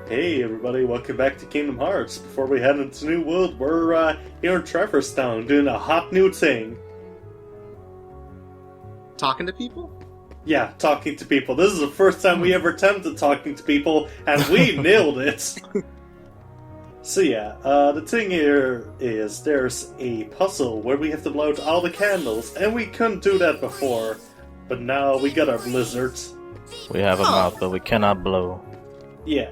Hey everybody, welcome back to Kingdom Hearts. Before we head into the new world, we're here in Trevor's Town doing a hot new thing. Talking to people? Yeah, talking to people. This is the first time we ever attempted talking to people, and we nailed it! So yeah, the thing here is there's a puzzle where we have to blow out all the candles, and we couldn't do that before. But now we got our blizzards. We have a mouth, but we cannot blow. Yeah.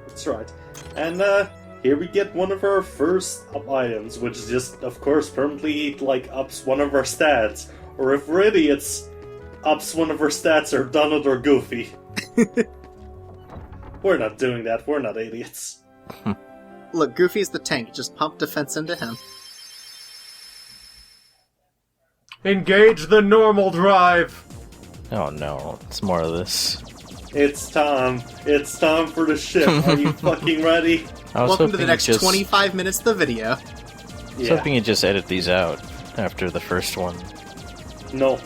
That's right. And here we get one of our first up items, which is just, of course, permanently, ups one of our stats. Or if we're idiots, ups one of our stats or Donald or Goofy. We're not doing that, we're not idiots. Look, Goofy's the tank, just pump defense into him. Engage the normal drive! Oh no, it's more of this. It's time. It's time for the ship. Are you fucking ready? Welcome to the next 25 minutes of the video. I was hoping you'd just edit these out after the first one. No.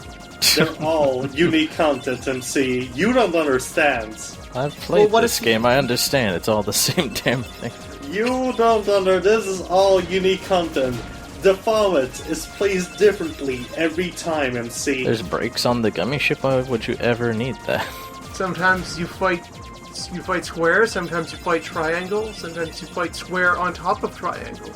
They're all unique content, MC. You don't understand. I've played this game, I understand. It's all the same damn thing. You don't This is all unique content. The format is placed differently every time, MC. There's brakes on the gummy ship, why would you ever need that? Sometimes you fight square, sometimes you fight triangle, sometimes you fight square on top of triangle.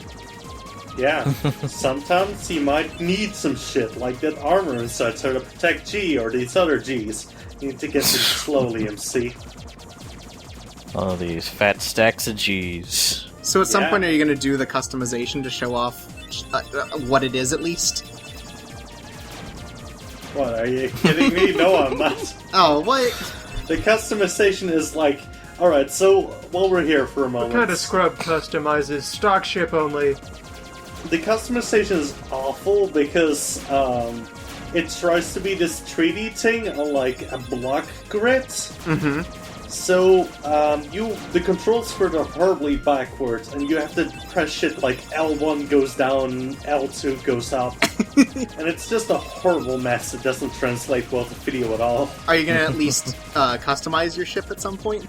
Yeah, sometimes you might need some shit, like that armor and such, to protect G or these other Gs. You need to get them slowly, MC. All these fat stacks of G's. So at some point are you going to do the customization to show off what it is, at least? What, are you kidding me? No, I'm not. Oh, what? The customization is like, alright, so while we're here for a moment... What kind of scrub customizes stock ship only? The customization is awful because it tries to be this 3D thing on like a block grid. Mm-hmm. So the controls for it are horribly backwards, and you have to press shit like L1 goes down, L2 goes up, and it's just a horrible mess. It doesn't translate well to video at all. Are you gonna at least customize your ship at some point?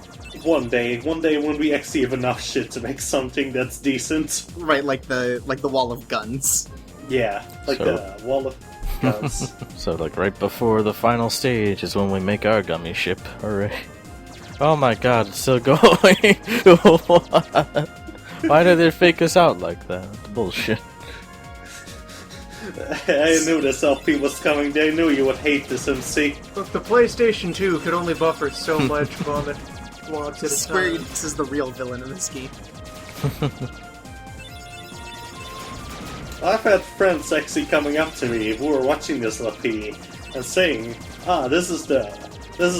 One day when we actually have enough shit to make something that's decent. Right, like the wall of guns. Yeah, like the wall of guns. So like right before the final stage is when we make our gummy ship. Hooray. Oh my god, it's still going! Why did they fake us out like that? Bullshit. I knew this LP was coming. They knew you would hate this, MC. Look, the PlayStation 2 could only buffer so much vomit blobs at a Square time. Enix is the real villain in this game. I've had friends actually coming up to me who are watching this LP and saying, this is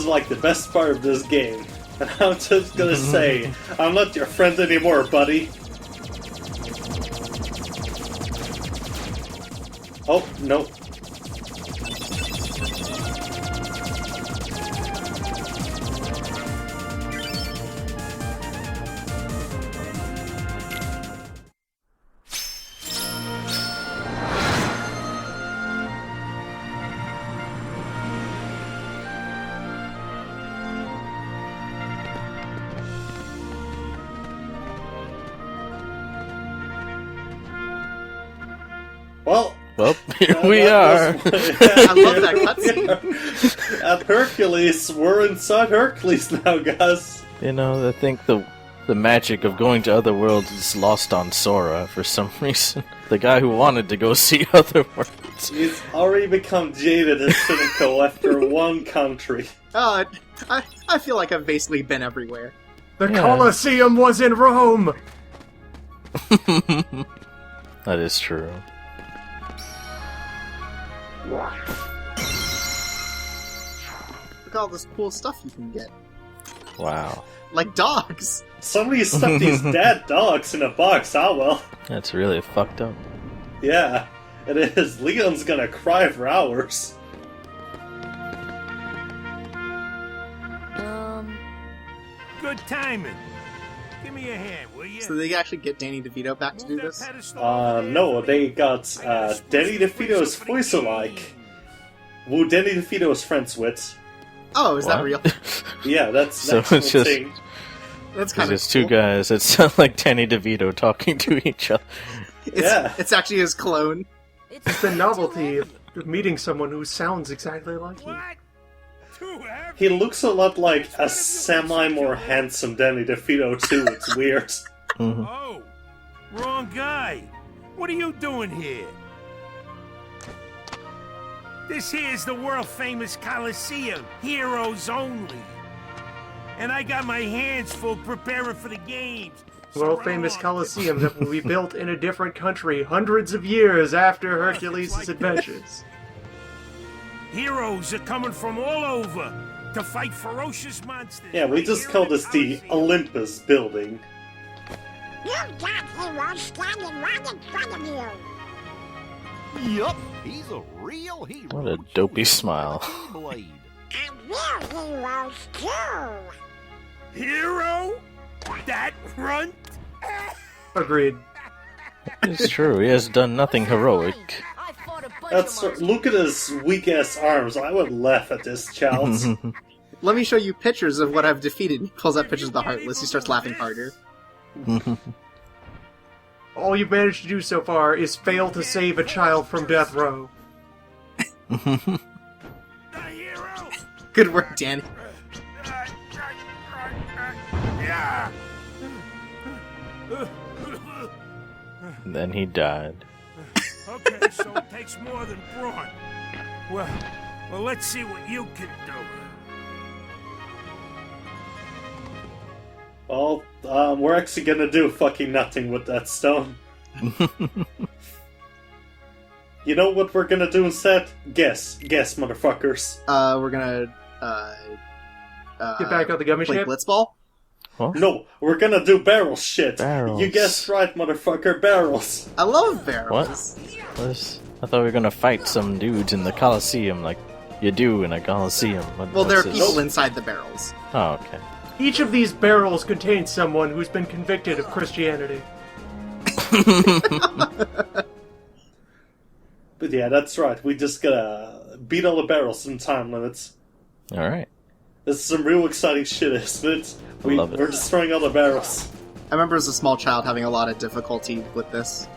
like the best part of this game. And I'm just gonna say, I'm not your friend anymore, buddy. Oh, no. Well, here we are. I love that cutscene. At Hercules, we're inside Hercules now, guys. You know, I think the magic of going to other worlds is lost on Sora for some reason. The guy who wanted to go see other worlds. He's already become jaded and cynical after one country. I feel like I've basically been everywhere. The Coliseum was in Rome! That is true. Look at all this cool stuff you can get. Wow. Like dogs! Somebody stuck these dead dogs in a box, well. That's really fucked up. Yeah, it is. Leon's gonna cry for hours. Good timing. Give me a hand, will you? So they actually get Danny DeVito back to do this? No, they got Danny DeVito's voice alike, who Danny DeVito is friends with. Oh, is that real? Yeah, that's So an it's actual just thing. That's kind of There's two guys that sound like Danny DeVito talking to each other. It's actually his clone. It's the novelty of meeting someone who sounds exactly like you. What? Too heavy. He looks a lot like a semi-more handsome Danny DeVito, too. It's weird. Mhm. Oh, wrong guy. What are you doing here? This here's the world-famous Coliseum, heroes only. And I got my hands full preparing for the games. World famous Coliseum that will be built in a different country hundreds of years after Hercules' adventures. Heroes are coming from all over to fight ferocious monsters. Yeah, we right just here call in this the Coliseum. Olympus building. You've got heroes standing right in front of you. Yup, he's a real hero. What a dopey smile. Blade. And we're heroes too. Hero? That runt? Agreed. It's true, he has done nothing heroic. Look at his weak-ass arms. I would laugh at this child. Let me show you pictures of what I've defeated. He pulls out pictures of the Heartless. He starts laughing harder. All you've managed to do so far is fail to save a child from death row. The hero? Good work, Danny. Yeah. And then he died. Okay, so it takes more than brawn. Well, let's see what you can do. Well, we're actually gonna do fucking nothing with that stone. You know what we're gonna do instead? Guess, motherfuckers. We're gonna, Get back on the gummy play ship. Blitzball? No, we're gonna do barrel shit. Barrels. You guessed right, motherfucker, barrels. I love barrels. I thought we were gonna fight some dudes in the Coliseum like you do in a Coliseum. Well, there are What's people this? inside the barrels. Oh, okay. Each of these barrels contains someone who's been convicted of Christianity. But yeah, that's right. We just gotta beat all the barrels in time limits. Alright. This is some real exciting shit, isn't it? Love it. We're destroying all the barrels. I remember as a small child having a lot of difficulty with this.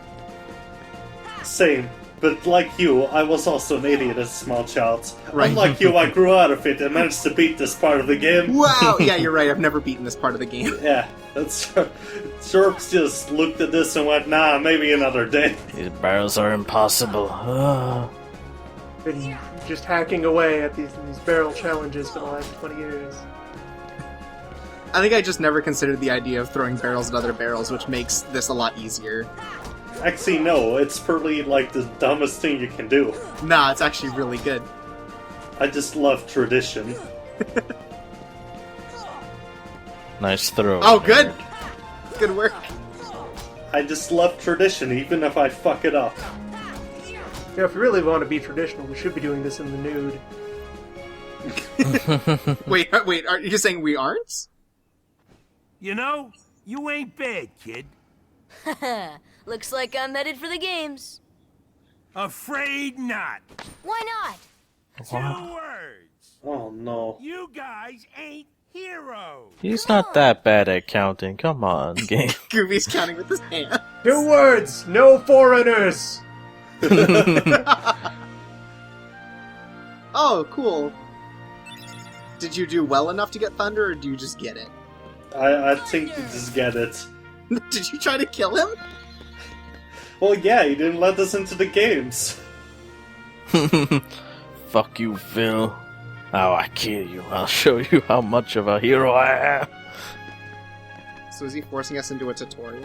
Same. But like you, I was also an idiot as a small child. Right. Unlike you, I grew out of it and managed to beat this part of the game. Wow! Yeah, you're right. I've never beaten this part of the game. Yeah, that's Cerberus just looked at this and went, nah, maybe another day. These barrels are impossible. Been just hacking away at these barrel challenges for the last 20 years. I think I just never considered the idea of throwing barrels at other barrels, which makes this a lot easier. Actually, no, it's probably like the dumbest thing you can do. Nah, it's actually really good. I just love tradition. Nice throw. Oh, good! Good work. I just love tradition, even if I fuck it up. Yeah, if we really want to be traditional, we should be doing this in the nude. Wait, are you saying we aren't? You know, you ain't bad, kid. Looks like I'm headed for the games. Afraid not. Why not? 2 words. Oh no. You guys ain't heroes. He's not that bad at counting. Come on, game. Gooby's counting with his hand. 2 words! No foreigners! Oh, cool. Did you do well enough to get Thunder, or do you just get it? I think you just get it. Did you try to kill him? Well, yeah, he didn't let us into the games. Fuck you, Phil. Oh, I kill you. I'll show you how much of a hero I am. So is he forcing us into a tutorial?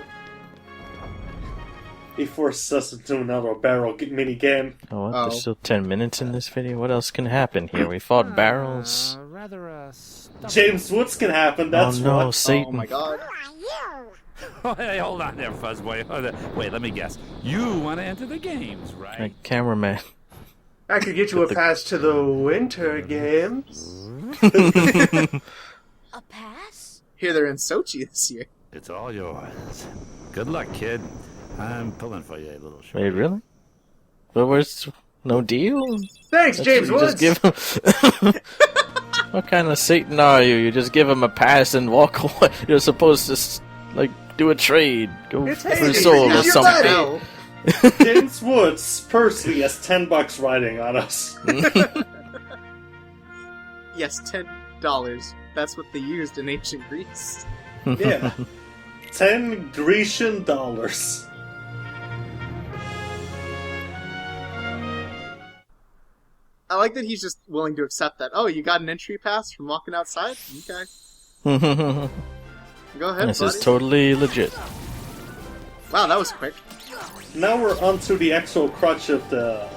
He forced us into another barrel mini game. Oh, what? Oh. There's still 10 minutes in this video? What else can happen here? We fought barrels. James Woods can happen, that's oh no, what. Satan. Oh my god. Who are you? Oh, hey, hold on there, Fuzzboy. Wait, let me guess. You want to enter the games, right? Like, cameraman. I could get you a pass to the Winter Games. A pass? Here they're in Sochi this year. It's all yours. Good luck, kid. I'm pulling for you a little short. Wait, really? But where's no deal? Thanks, James Should we Woods! just give him... What kind of Satan are you? You just give him a pass and walk away. You're supposed to, like, do a trade. Go It's for Hades, soul or he's your something. No. James Woods personally has $10 riding on us. Yes, $10. That's what they used in ancient Greece. Yeah. 10 Grecian dollars. I like that he's just willing to accept that. Oh, you got an entry pass from walking outside? Okay. Go ahead, This buddy. is totally legit. Wow, that was quick. Now we're onto the actual crutch of the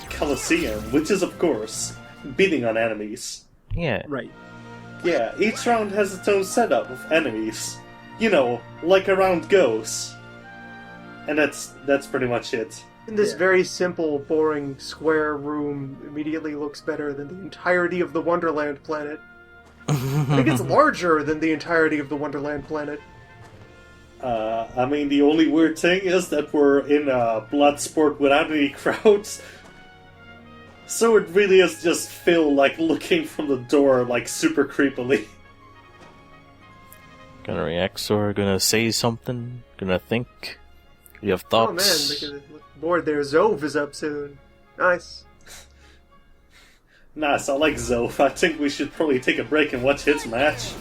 Coliseum, which is, of course, beating on enemies. Yeah. Right. Yeah, each round has its own setup of enemies. You know, like a round goes. And that's pretty much it. And this Yeah. very simple, boring square room immediately looks better than the entirety of the Wonderland planet. I think it's larger than the entirety of the Wonderland planet. I mean, the only weird thing is that we're in a blood sport without any crowds. So it really is just Phil, like, looking from the door, like, super creepily. Gonna react or gonna say something? Gonna think? You have Oh man, thoughts? look at it. Look, board there. Zove is up soon. Nice. Nice, I like Zoph. I think we should probably take a break and watch his match.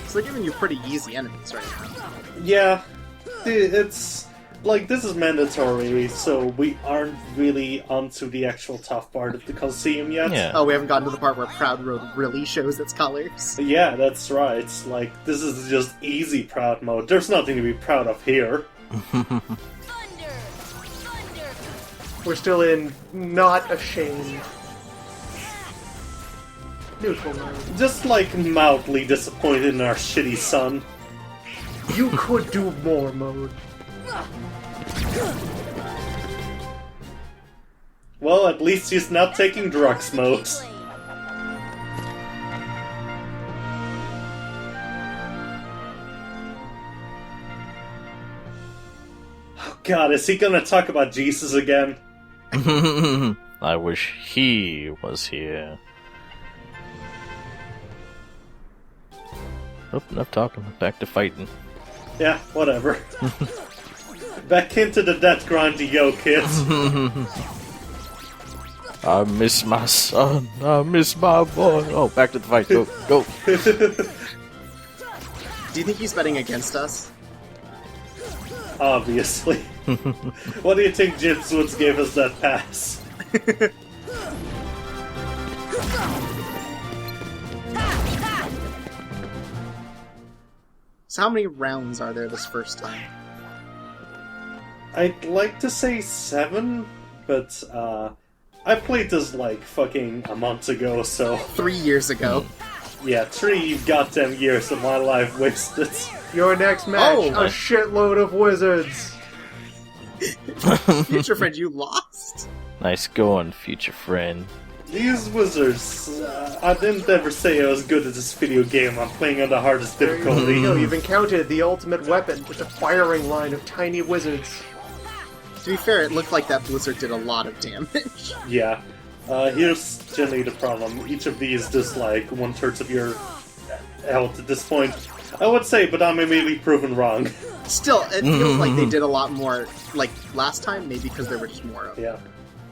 So they're giving you pretty easy enemies right now. Yeah, it's... like, this is mandatory, so we aren't really onto the actual tough part of the Coliseum yet. Yeah. Oh, we haven't gotten to the part where Proud Road really shows its colors. Yeah, that's right. Like, this is just easy proud mode. There's nothing to be proud of here. Thunder! We're still in not ashamed. Neutral mode. Just, like, mildly disappointed in our shitty son. You could do more mode. Well, at least he's not taking drugs mode. Oh god, is he gonna talk about Jesus again? I wish he was here. Oh, enough talking. Back to fighting. Yeah, whatever. Back into the death grind you go, kids. I miss my son. I miss my boy. Oh, back to the fight. Go, go. Do you think he's betting against us? Obviously. What do you think James Woods gave us that pass? So how many rounds are there this first time? I'd like to say 7, but I played this like fucking a month ago, so 3 years ago. yeah, 3 goddamn years of my life wasted. Your next match, Oh. a shitload of wizards. Future friend, you lost? Nice going, future friend. These wizards, I didn't ever say I was good at this video game. I'm playing on the hardest There you difficulty. go. You've encountered the ultimate weapon, just a firing line of tiny wizards. To be fair, it looked like that blizzard did a lot of damage. Yeah. Here's generally the problem. Each of these does like 1/3 of your health at this point. I would say, but I may be proven wrong. Still, it feels like they did a lot more, like, last time, maybe because there were just more of them. Yeah.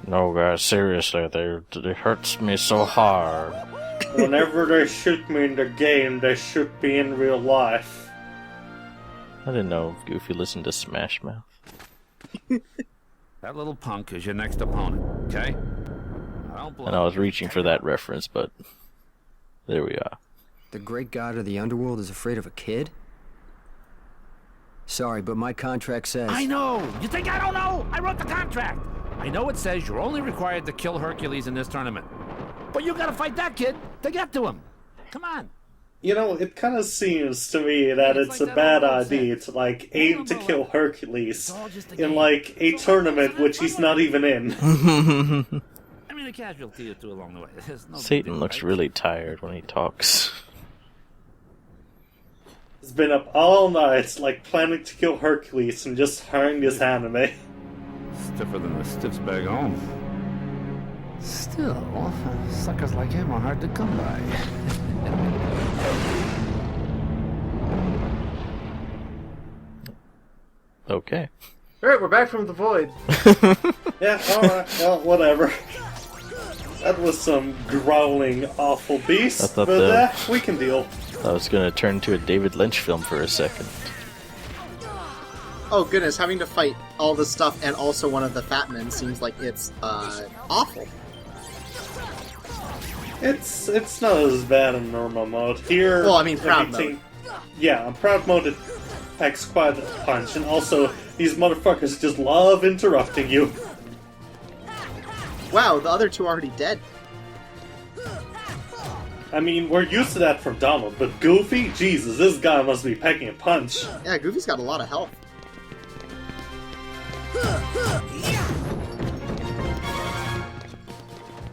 No, guys, seriously, it hurts me so hard. Whenever they shoot me in the game, they shoot me in real life. I didn't know Goofy listened to Smash Mouth. That little punk is your next opponent, okay? I don't And I was reaching for that reference, but there we are. The great god of the underworld is afraid of a kid? Sorry, but my contract says... I know! You think I don't know? I wrote the contract! I know it says you're only required to kill Hercules in this tournament. But you gotta fight that kid to get to him. Come on. You know, it kind of seems to me that it's a bad idea to, like, aim to kill Hercules in, like, a tournament which he's not even in. I mean, a casualty or two along the way. There's no big Satan deal, looks right? really tired when he talks. has been up all night, like, planning to kill Hercules and just hiring this anime. Stiffer than the stiffs back home. Still, suckers like him are hard to come by. Okay. Alright, we're back from the void. Yeah, alright, well, whatever. That was some growling, awful beast, I thought but we can deal. I was gonna turn into a David Lynch film for a second. Oh goodness, having to fight all this stuff and also one of the fat men seems like it's awful. It's not as bad in normal mode. Here, Well, I mean, proud everything... Yeah, on proud mode it packs quite a punch, and also, these motherfuckers just love interrupting you. Wow, the other two are already dead. I mean, we're used to that from Donald, but Goofy? Jesus, this guy must be packing a punch. Yeah, Goofy's got a lot of health.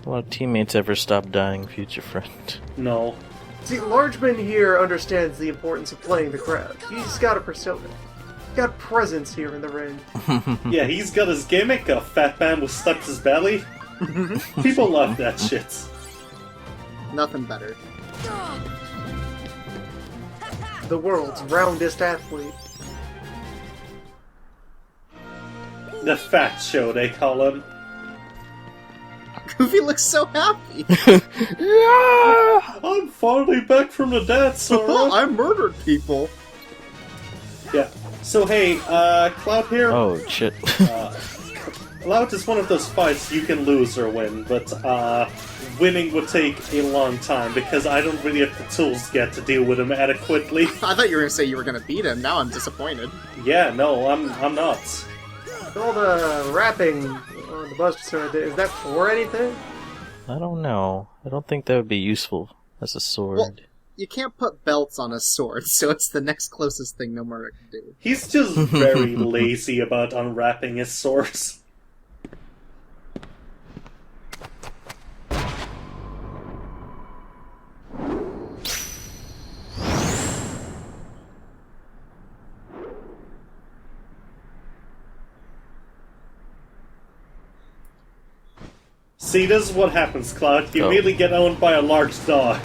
Will teammates ever stop dying, future friend? No. See, Largeman here understands the importance of playing the crowd. He's got a persona. He's got presence here in the ring. Yeah, he's got his gimmick, a fat man with stuck his belly. People love that shit. Nothing better. The world's roundest athlete. The Fat Show, they call him. Goofy looks so happy. Yeah! I'm finally back from the dead, Sora. I murdered people. Yeah. So hey, Cloud here. Oh, shit. Cloud is one of those fights you can lose or win, but winning would take a long time because I don't really have the tools yet to deal with him adequately. I thought you were going to say you were going to beat him. Now I'm disappointed. Yeah, no, I'm not. All the rapping on the Buster Sword, is that for anything? I don't know. I don't think that would be useful as a sword. Well, you can't put belts on a sword, so it's the next closest thing Nomura can do. He's just very lazy about unwrapping his swords. See, this is what happens, Cloud. You immediately get owned by a large dog.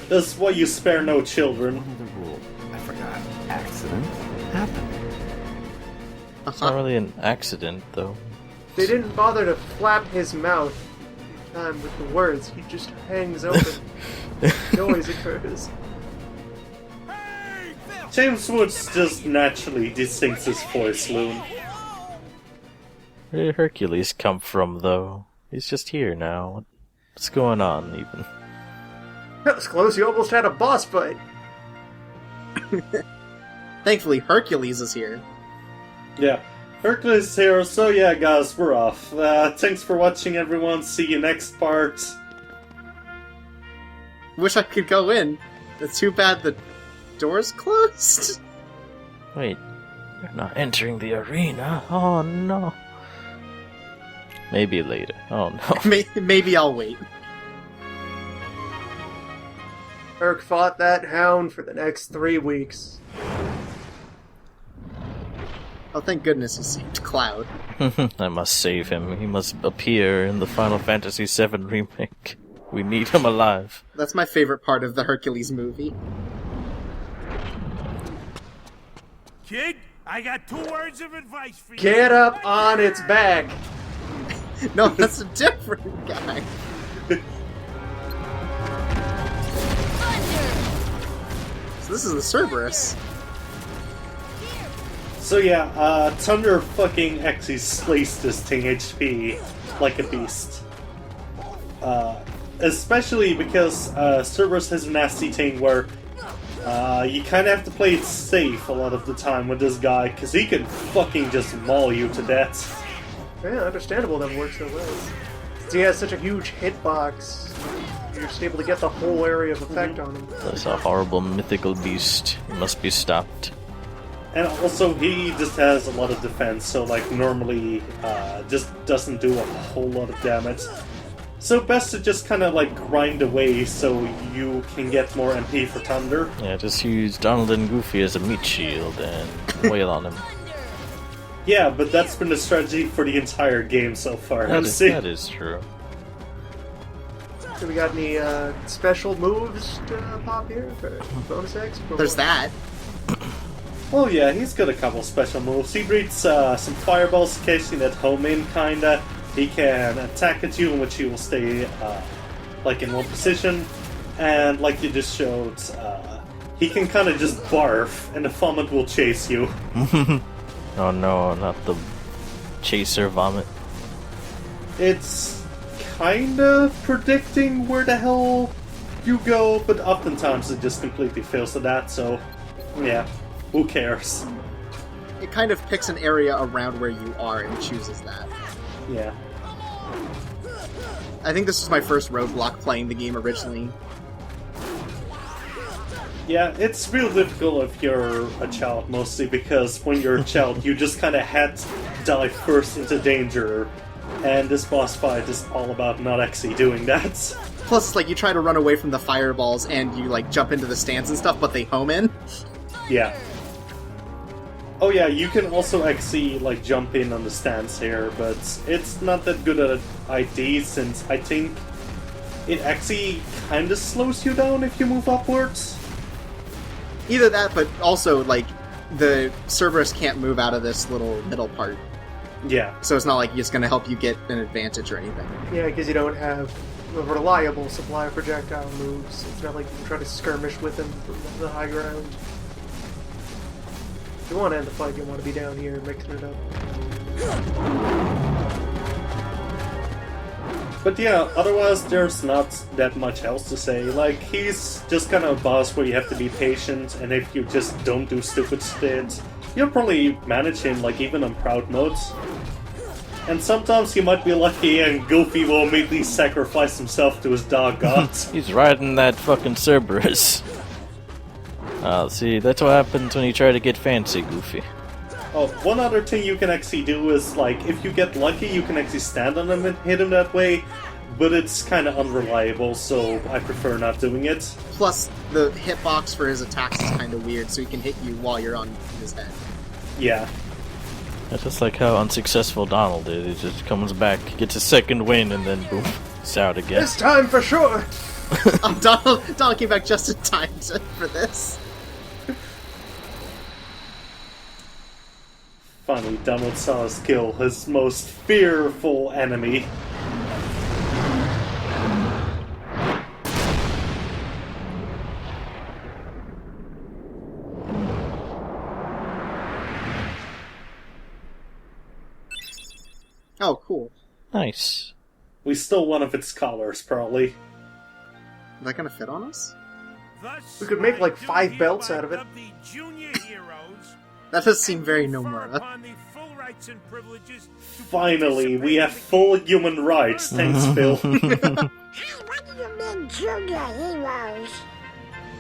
This is why you spare no children. The rule. I forgot. Accident happened. It's not really an accident, though. They didn't bother to flap his mouth each time with the words. He just hangs open. Noise occurs. James Woods just naturally distinct his voice, Loon. Where did Hercules come from, though? He's just here now. What's going on, even? That was close. You almost had a boss fight. Thankfully, Hercules is here. Yeah, Hercules is here, so yeah, guys, we're off. Thanks for watching, everyone. See you next part. Wish I could go in. It's too bad the door's closed. Wait, you're not entering the arena. Oh, no. Maybe later. Oh, no. Maybe I'll wait. Herc fought that hound for the next 3 weeks. Oh, thank goodness he saved Cloud. I must save him. He must appear in the Final Fantasy VII Remake. We need him alive. That's my favorite part of the Hercules movie. Kid, I got 2 words of advice for you. Get up on its back. No, that's a different guy. So this is the Cerberus. So yeah, Thunder fucking actually sliced this thing HP like a beast. Especially because Cerberus has a nasty thing where you kind of have to play it safe a lot of the time with this guy, because he can fucking just maul you to death. Yeah, understandable that works so well. He has such a huge hitbox. You're just able to get the whole area of effect on him. That's a horrible mythical beast. He must be stopped. And also, he just has a lot of defense, so like normally just doesn't do a whole lot of damage. So best to just kind of like grind away so you can get more MP for Thunder. Yeah, just use Donald and Goofy as a meat shield and wail on him. Yeah, but that's been the strategy for the entire game so far. That is true. So we got any special moves to pop here for bonus X? There's that. Oh yeah, he's got a couple special moves. He breathes some fireballs occasionally that home in, kinda. He can attack at you, in which he will stay like in one position. And like you just showed, he can kind of just barf, and the vomit will chase you. Oh no, not the chaser vomit. It's kind of predicting where the hell you go, but oftentimes it just completely fails to that, so yeah, who cares? It kind of picks an area around where you are and chooses that. Yeah. I think this was my first roadblock playing the game originally. Yeah, it's real difficult if you're a child, mostly because when you're a child, you just kind of had to dive first into danger, and this boss fight is all about not actually doing that. Plus, like, you try to run away from the fireballs and you, like, jump into the stands and stuff, but they home in. Yeah. Oh yeah, you can also actually, like, jump in on the stands here, but it's not that good an idea, since I think it actually kind of slows you down if you move upwards. Either that, but also, like, the Cerberus can't move out of this little middle part. Yeah. So it's not like it's going to help you get an advantage or anything. Yeah, because you don't have a reliable supply of projectile moves. It's not like you can try to skirmish with them from the high ground. If you want to end the fight, you want to be down here mixing it up. But yeah, otherwise there's not that much else to say. Like, he's just kind of a boss where you have to be patient, and if you just don't do stupid shit, you'll probably manage him, like, even on proud modes. And sometimes you might be lucky and Goofy will immediately sacrifice himself to his dog gods. He's riding that fucking Cerberus. See, that's what happens when you try to get fancy, Goofy. Oh, one other thing you can actually do is, like, if you get lucky, you can actually stand on him and hit him that way, but it's kind of unreliable, so I prefer not doing it. Plus, the hitbox for his attacks is kind of weird, so he can hit you while you're on his head. Yeah. That's just like how unsuccessful Donald is. He just comes back, gets a second win, and then boom, it's out again. This time for sure! Donald came back just in time for this. Finally, Donald saw us kill his most fearful enemy. Oh, cool. Nice. We stole one of its collars, probably. Is that gonna fit on us? We could make like 5 belts out of it. That does seem very Nomura. Finally, we have full human rights. Thanks, Phil. Hey, what do you mean, junior heroes?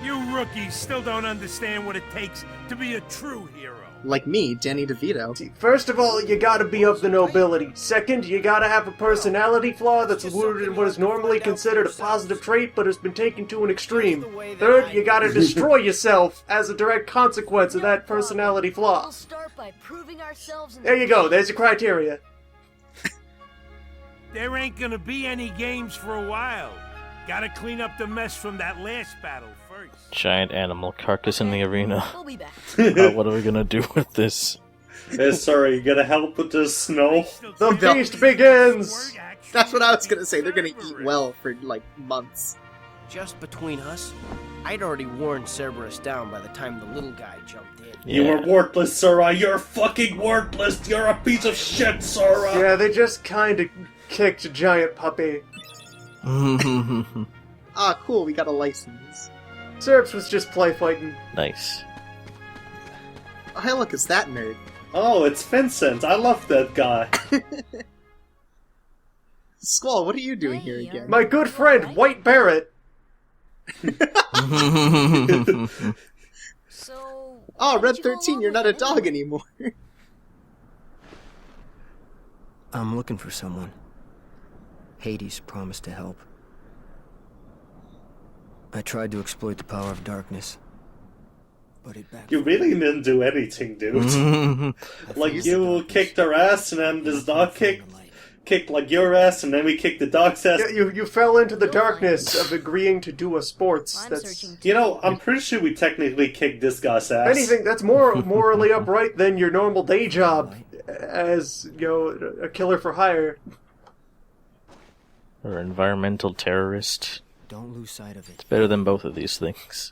You rookies still don't understand what it takes to be a true hero. Like me, Danny DeVito. First of all, you gotta be of the nobility. Second, you gotta have a personality flaw that's rooted in what is normally considered a positive trait but has been taken to an extreme. Third, you gotta destroy yourself as a direct consequence of that personality flaw. We'll start by proving ourselves in There you go, there's your criteria. There ain't gonna be any games for a while. Gotta clean up the mess from that last battle first. Giant animal carcass in the arena. We'll be back. What are we gonna do with this? Sorry, you gotta help with the snow? The feast begins! That's what I was gonna say. They're gonna eat well for, like, months. Just between us, I'd already worn Cerberus down by the time the little guy jumped in. You were worthless, Sora. You're fucking worthless. You're a piece of shit, Sora. Yeah, they just kinda kicked a giant puppy. Ah, cool, we got a license. Cerberus was just play fighting. Nice. Oh, hey, look, it's that nerd. Oh, it's Vincent. I love that guy. Squall, what are you doing here again? My good friend, White Barrett. So. Oh, Red 13, you're not a dog anymore. I'm looking for someone. Hades promised to help. I tried to exploit the power of darkness, but it backfired. You really didn't do anything, dude. Like, you kicked our ass, and then this dog kicked like your ass, and then we kicked the dog's ass. Yeah, you fell into the darkness of agreeing to do a sports. That's, you know, I'm pretty sure we technically kicked this guy's ass. anything that's more morally upright than your normal day job as, you know, a killer for hire. Or environmental terrorist. Don't lose sight of it. It's better than both of these things.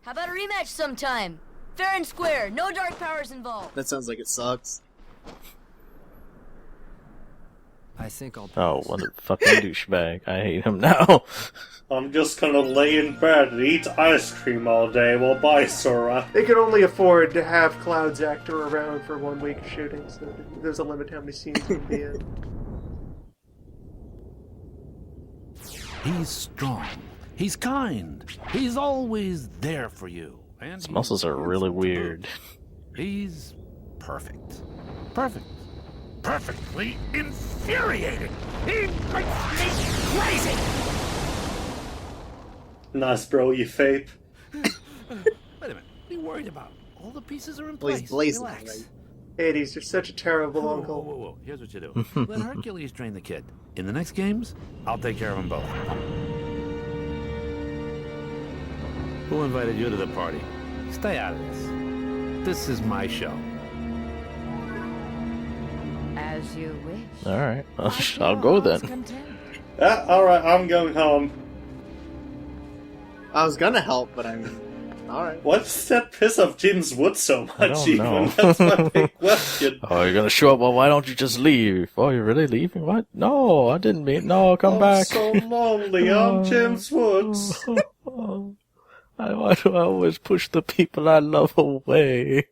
How about a rematch sometime? Fair and square, no dark powers involved. That sounds like it sucks. I think I'll. Oh, what a fucking douchebag. I hate him now. I'm just gonna lay in bed and eat ice cream all day. Well, bye, Sora. They can only afford to have Cloud's actor around for 1 week of shooting, so there's a limit to how many scenes can be in. He's strong. He's kind. He's always there for you. And His muscles are really weird. He's perfect. Perfect. Perfectly infuriating. He makes me crazy. Nice, bro, you fape. Wait a minute. What are you worried about? All the pieces are in Well, place. he's blazing, Relax. right? Hades, you're such a terrible Whoa, uncle. whoa, whoa, whoa. Here's what you do. Let Hercules train the kid. In the next games, I'll take care of them both. Who invited you to the party? Stay out of this. This is my show. As you wish. Alright, I'll go then. Yeah, alright, I'm going home. I was gonna help, but I mean, alright. What's that piss off Jin's Wood so much, I don't even? know. That's my big question. Oh, you're gonna show up? Well, why don't you just leave? Oh, you're really leaving? What? No, I didn't mean. No, come I'm back. so lonely, I'm James Woods. Why do I always push the people I love away?